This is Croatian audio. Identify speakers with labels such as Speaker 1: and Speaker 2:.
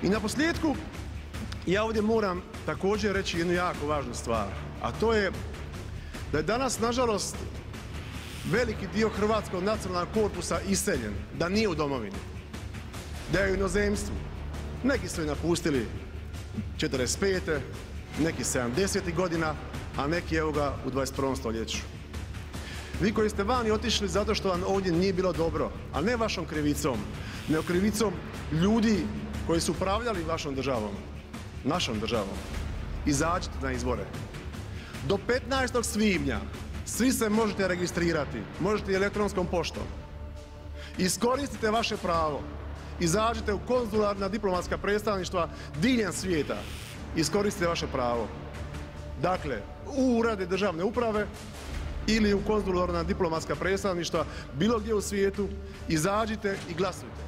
Speaker 1: I naposljetku, ja ovdje moram također reći jednu jako važnu stvar, a to je da je danas nažalost veliki dio hrvatskog nacionalnog korpusa iseljen, da nije u domovini, da je u inozemstvu. Neki su je napustili '45., neki 70. godina, a neki evo ga u 21. stoljeću. Vi koji ste vani otišli zato što vam ovdje nije bilo dobro, a ne vašom krivicom, nego krivicom ljudi koji su upravljali vašom državom, našom državom. Izađite na izbore. Do 15. svibnja svi se možete registrirati, možete i elektronskom poštom. Iskoristite vaše pravo. Izađite u konzularna diplomatska predstavništva diljem svijeta. Iskoristite vaše pravo. Dakle, u urede državne uprave ili u konzularna diplomatska predstavništva bilo gdje u svijetu, izađite i glasujte.